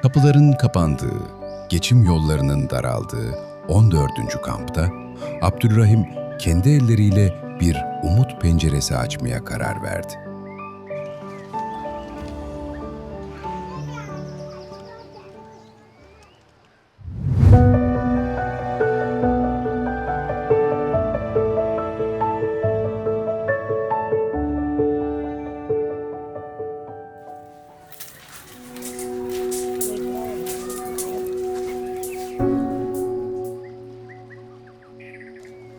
Kapıların kapandığı, geçim yollarının daraldığı 14. kampta Abdülrahim kendi elleriyle bir umut penceresi açmaya karar verdi.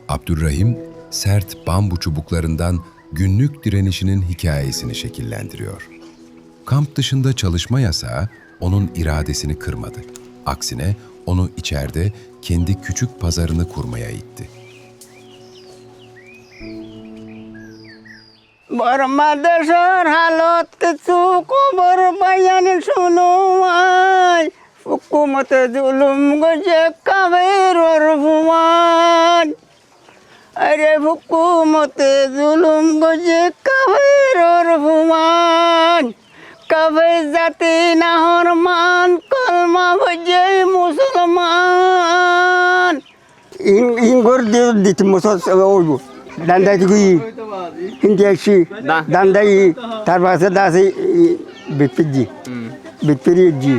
Abdülrahim, sert bambu çubuklarından günlük direnişinin hikayesini şekillendiriyor. Kamp dışında çalışma yasağı onun iradesini kırmadı. Aksine onu içeride kendi küçük pazarını kurmaya itti. Barmadasar halat kesu kobar bayan sunumay hukumat zulum gojek kaver warfuman are hukumat zulum gojek kaver warfuman kafe jati na horman kalma bajai musulman in gor dit musal oyu dandai tugui hindi aksi dandai tarbasa dasi bipiji bipiriji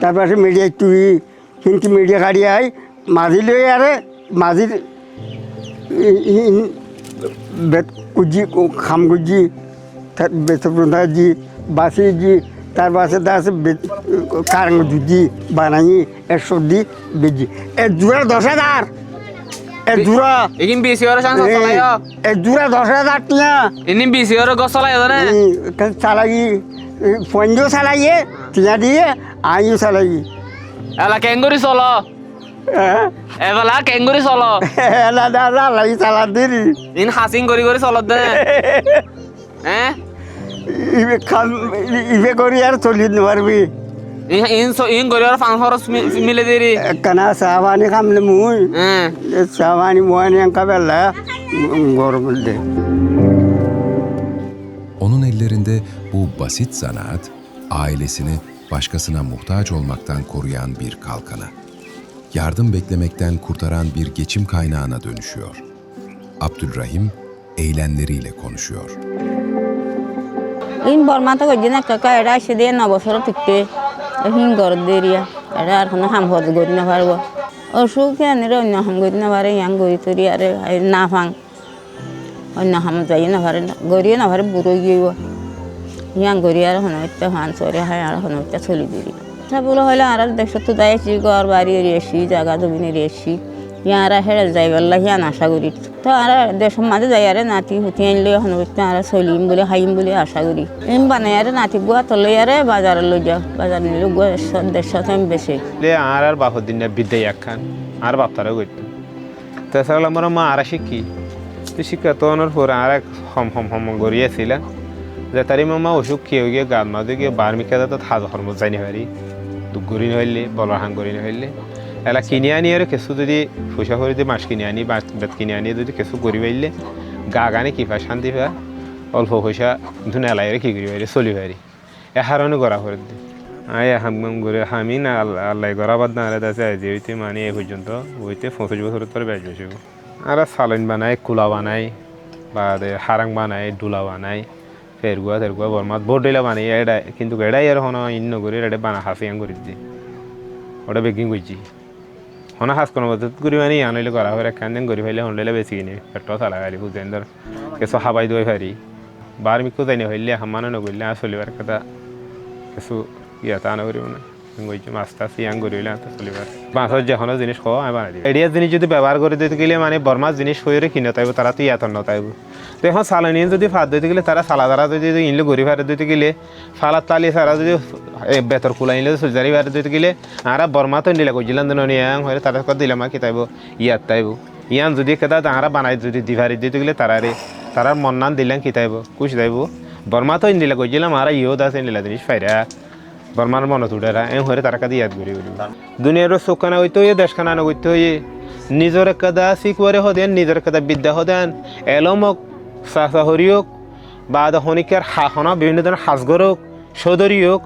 tarbasa media tugui hindi media kari ay mazil lo yare mazil bet kuji kham kuji bet ji basi ji tarbasa dasi karang juji banani esodi beji jura 10,000 Dura. Ingin bisi orang sang solayo. Dura 10,000 tia. Ini bisi orang kau solayo tu ne? Kan salagi, ponjo salagi, tia dia, ayu salagi. Alah kenguri solo. Alah kenguri solo. Alah dah lagi salah diri. Ini hasing gori solo tu ne? Ibe kan, ibe gori yar solid nuarbi. In gori orang fang horos mile diri. Karena sawani kami lemui. Sawani muani yang kabella gormulde. Onun ellerinde bu basit zanaat, ailesini başkasına muhtaç olmaktan koruyan bir kalkana, yardım beklemekten kurtaran bir geçim kaynağına dönüşüyor. Abdülrahim, eylemleriyle konuşuyor. In bormata ko jina kaka era shide na bosoro pitte hin gor deria era khana ham hod gorina fargo osu ke niro na ham gorina bare yang gori tori are na fang onna ham jayina bare gori na bare buro yiwo yang gori are hono itta han sore ha ara hono itta choli diri tabulo hola ara dekho tu dai chi gor bari reshi jaga dobini reshi yara hera jai wallahi ana asha kori to ara deshom maje jai are nati hutien le hono itta ara solim bole haim bole asha kori em banay are nati gua tolo are bazar lo ja bazar ni lo gua deshatem beshi le ar bahudinne bidde yakkan ar baptara goittu tasala mara ma ara shiki shika tonor for ara hom goriye sila je tari mama oshuk kiyoge gadma de ge barmi kada to thaz hormo jani bari du gorin hoille bolar han gorin hoille এলা কিনে আনি আর কিছু যদি ফুসা করে দিয়ে মাছ কিনে আনি বা বেত কিনে আনি যদি কিছু করি পাইলে গা গানে কি পা শান্তি পা অল্প পয়সা ধুনে এলাই কি করি পারি চলি পারি এ হারণে গড়া করে দিই আয় হাম করে হামি না আল্লাহ গড়া বাদ না আলাদা আছে যে হইতে মানে এ পর্যন্ত হইতে 25 বছর পরে বেশ বেশি আর সালন বানায় কুলা বানায় বা হারাং বানায় ডুলা বানায় ফেরগুয়া তেরগুয়া বরমাত বোর্ডেলা বানায় এটা কিন্তু এটাই আর হন ইন্ন করে এটা বানা হাফিয়াং করে দিই ওটা বেকিং করছি হনা হাস কোনো মত করি মানে আনলে করা হয় কান্দেন করি ফেলে হনলে বেশি কিনে পেট্রো সালা গালি বুঝেন্দর কিছু হাবাই দই ফারি বার মিকো যাইনি হইলে হামানো নগইলে আসলিবার কথা কিছু ইয়াতা না করিও না গইছি মাস্টার সিয়াং করিলে তো চলিবার বাসর যখন জিনিস খাওয়া আমি বানাই দিই এডিয়া জিনিস যদি ব্যবহার করে দিতে গেলে মানে বর্মা জিনিস হইরে কিনে তাইব তারা তো ইয়াতন ন তাইব তো এখন সালানিন যদি ফাদ দিতে গেলে তারা সালা দ্বারা যদি ইনলে গরি ফারে দিতে গেলে ফালাত তালি সারা যদি বেতর কুলাইলে সুজারি ফারে দিতে গেলে আর বর্মা তো নিলে কইছিলাম দেন নিয়াং হইরে তারা কত দিলাম কি তাইব ইয়াত তাইব ইয়ান যদি কেদা তারা বানাই যদি দিভারি দিতে গেলে তারার মন্নান দিলাম কি তাইব কুছ তাইব বর্মা তো নিলে কইছিলাম আর ইও দাস নিলে জিনিস ফাইরা বর্মার মনে তুড়েরা এ হরে তারা কাদি ইয়াদ করি দুনিয়ার চোখানা হইতো দেশখানা নগৈতে হয়ে নিজের কাদা শিকওয়ারে হদেন নিজের কাদা বিদ্যা হদেন এলমক সাহরিয়ক বা হনিকার হাহনা বিভিন্ন ধরনের হাজগরক সদরিয়ক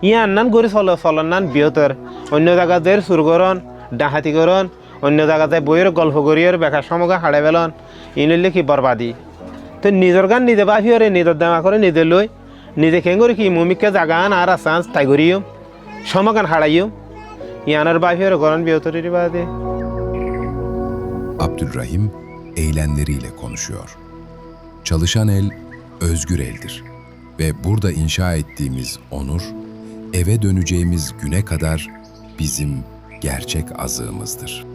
ইয়ান্নান গড়ি চলনান বিহতর অন্য জায়গাতে চুর করন ডাহাতি করন অন্য জায়গাতে বইয়ের গল্প করিয়ের বেকার সমগা হাড়ে পেলন ইনলে কি বরবাদি তো নিজের গান নিজে বাফিওরে নিজের দামা করে নিজে লই নিজে খেয়ে করি কি মুমিককে জাগান আর আসান তাই করিও সমগান হারাইও ইয়ানার bafiyor Kur'an bir otorite vardı. Abdülrahim eylemleriyle konuşuyor. Çalışan el özgür eldir ve burada inşa ettiğimiz onur, eve döneceğimiz güne kadar bizim gerçek azığımızdır.